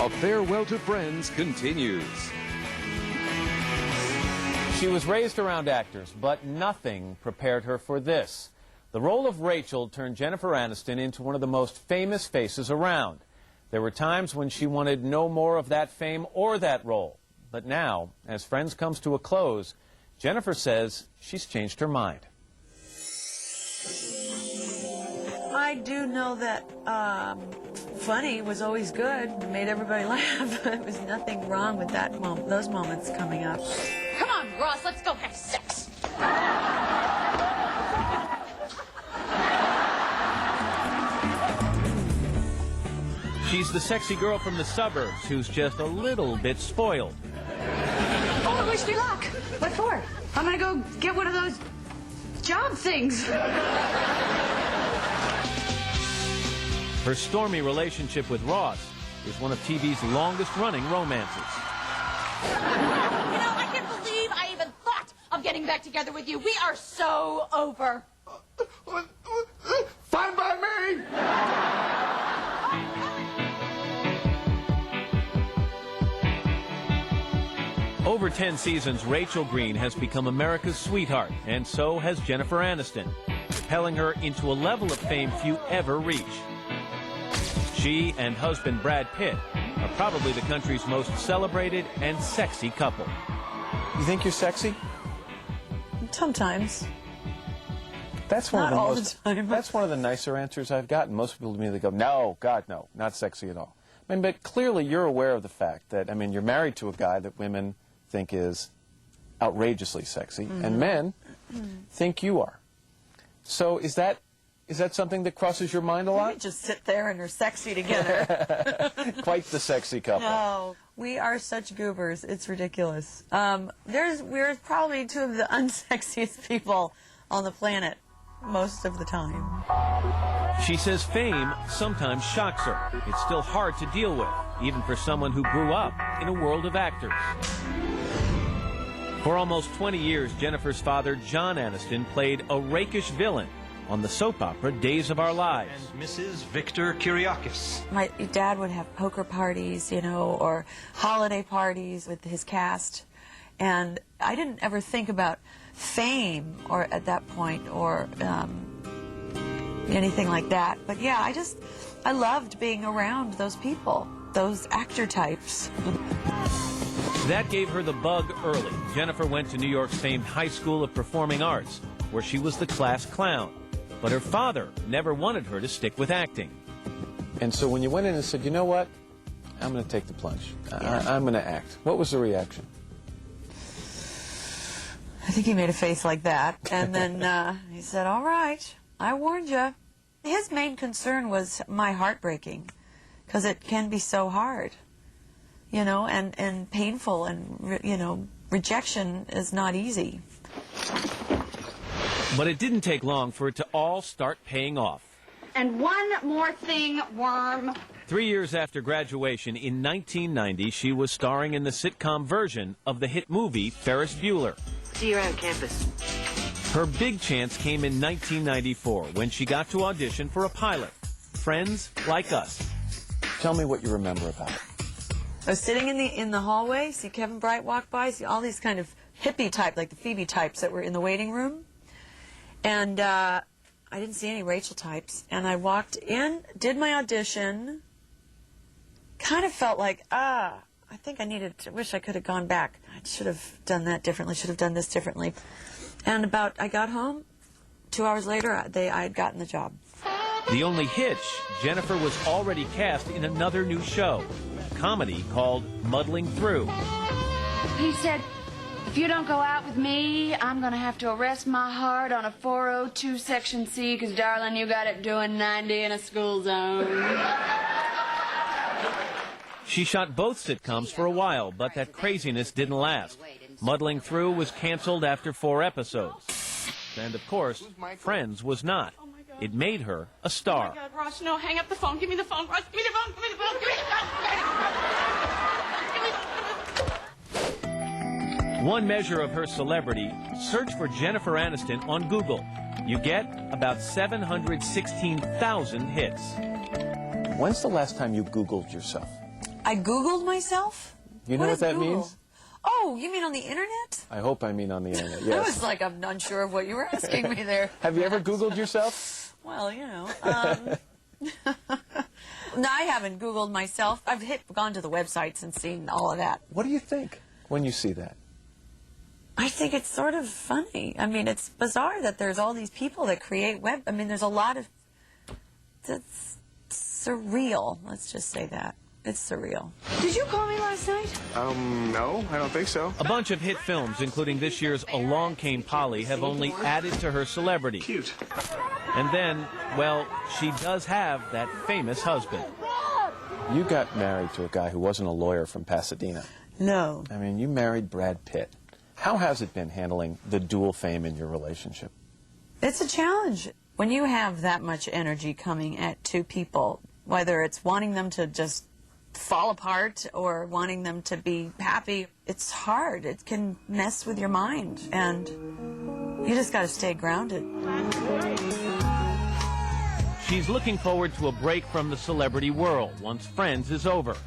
A Farewell to Friends continues. She was raised around actors, but nothing prepared her for this. The role of Rachel turned Jennifer Aniston into one of the most famous faces around. There were times when she wanted no more of that fame or that role. But now, as Friends comes to a close, Jennifer says she's changed her mind. I do know that funny was always good. It made everybody laugh. There was nothing wrong with that those moments coming up. Come on, Ross, let's go have sex. She's the sexy girl from the suburbs who's just a little bit spoiled. Oh, wish me luck. What for? I'm gonna go get one of those job things. Her stormy relationship with Ross is one of TV's longest-running romances. You know, I can't believe I even thought of getting back together with you. We are so over. Fine by me! Over 10 seasons, Rachel Green has become America's sweetheart, and so has Jennifer Aniston, propelling her into a level of fame few ever reach. She and husband Brad Pitt are probably the country's most celebrated and sexy couple. You think you're sexy? Sometimes. That's one Not of the all most. the time. That's one of the nicer answers I've gotten. Most people to me, they go, "No, God, no, not sexy at all." I mean, but clearly you're aware of the fact that, I mean, you're married to a guy that women think is outrageously sexy, and men think you are. So is that something that crosses your mind a We lot? just sit there and are sexy together. Quite the sexy couple. No, we are such goobers. It's ridiculous. We're probably two of the unsexiest people on the planet most of the time. She says fame sometimes shocks her. It's still hard to deal with, even for someone who grew up in a world of actors. For almost 20 years, Jennifer's father, John Aniston, played a rakish villain on the soap opera Days of Our Lives. And Mrs. Victor Kiriakis. My dad would have poker parties, you know, or holiday parties with his cast. And I didn't ever think about fame or at that point or anything like that. But yeah, I loved being around those people, those actor types. That gave her the bug early. Jennifer went to New York's famed High School of Performing Arts, where she was the class clown. But her father never wanted her to stick with acting. And so when you went in and said, "You know what? I'm going to take the plunge. I'm going to act." What was the reaction? I think he made a face like that. And then he said, "All right, I warned you." His main concern was my heartbreaking, because it can be so hard, you know, and painful, and, you know, rejection is not easy. But it didn't take long for it to all start paying off. And one more thing, Worm. 3 years after graduation, in 1990, she was starring in the sitcom version of the hit movie Ferris Bueller. See you around campus. Her big chance came in 1994 when she got to audition for a pilot, Friends Like Us. Tell me what you remember about it. I was sitting in the hallway, see Kevin Bright walk by, see all these kind of hippie type, like the Phoebe types that were in the waiting room. And I didn't see any Rachel types. And I walked in, did my audition, kind of felt like, I think I wish I could have gone back. I should have done that differently, should have done this differently. And I got home, 2 hours later, I had gotten the job. The only hitch, Jennifer was already cast in another new show, a comedy called Muddling Through. He said, "If you don't go out with me, I'm going to have to arrest my heart on a 402 Section C, because, darling, you got it doing 90 in a school zone." She shot both sitcoms for a while, but that craziness didn't last. Muddling Through was canceled after 4 episodes. And, of course, Friends was not. It made her a star. Oh, my God, Ross, no, hang up the phone. Give me the phone, Ross. Give me the phone. Give me the phone. Give me the phone. Give me the phone. One measure of her celebrity, search for Jennifer Aniston on Google. You get about 716,000 hits. When's the last time you Googled yourself? I Googled myself? You know what that Google? means? Oh, you mean on the internet? I hope I mean on the internet, I yes. was like, I'm unsure of what you were asking me there. Have you ever Googled yourself? Well, you know. No, I haven't Googled myself. I've gone to the websites and seen all of that. What do you think when you see that? I think it's sort of funny. I mean, it's bizarre that there's all these people that create web. I mean, there's a lot of. It's surreal. Let's just say that. It's surreal. Did you call me last night? No, I don't think so. A bunch of hit films, including this year's Along Came Polly, have only added to her celebrity. Cute. And then, well, she does have that famous husband. You got married to a guy who wasn't a lawyer from Pasadena. No. I mean, you married Brad Pitt. How has it been handling the dual fame in your relationship? It's a challenge. When you have that much energy coming at two people, whether it's wanting them to just fall apart or wanting them to be happy, it's hard. It can mess with your mind, and you just got to stay grounded. She's looking forward to a break from the celebrity world once Friends is over.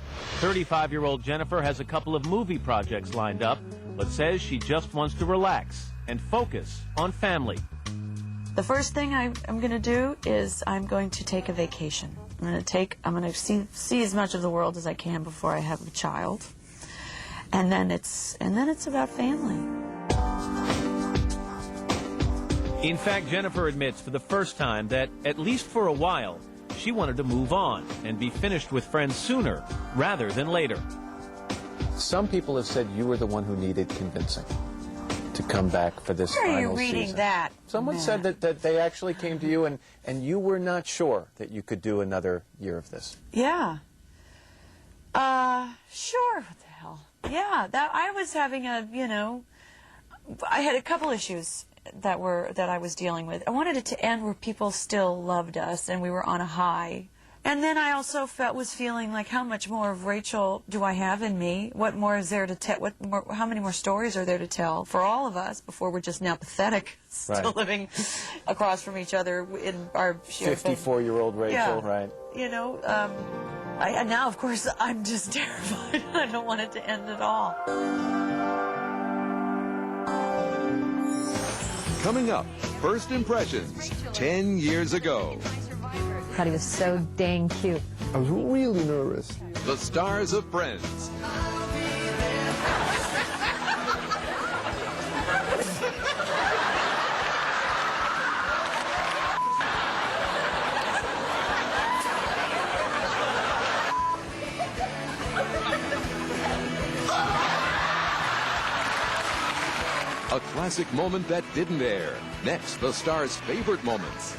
35-year-old Jennifer has a couple of movie projects lined up, but says she just wants to relax and focus on family. The first thing I'm going to do is I'm going to take a vacation. I'm going to see as much of the world as I can before I have a child, and then it's about family. In fact, Jennifer admits for the first time that, at least for a while, she wanted to move on and be finished with Friends sooner rather than later. Some people have said you were the one who needed convincing to come back for this Where final are you reading season. that? Someone Matt? said that they actually came to you and you were not sure that you could do another year of this. Yeah. Sure. What the hell? Yeah. That I was having I had a couple issues that I was dealing with. I wanted it to end where people still loved us and we were on a high. And then I also was feeling like, how much more of Rachel do I have in me? What more is there to tell? How many more stories are there to tell for all of us before we're just now pathetic, still Right. living across from each other in our shared 54-year-old Rachel, Yeah. right? You know, and now, of course, I'm just terrified. I don't want it to end at all. Coming up, first impressions 10 years ago. Thought he was so dang cute. I was really nervous. The stars of Friends. A classic moment that didn't air. Next, the stars' favorite moments.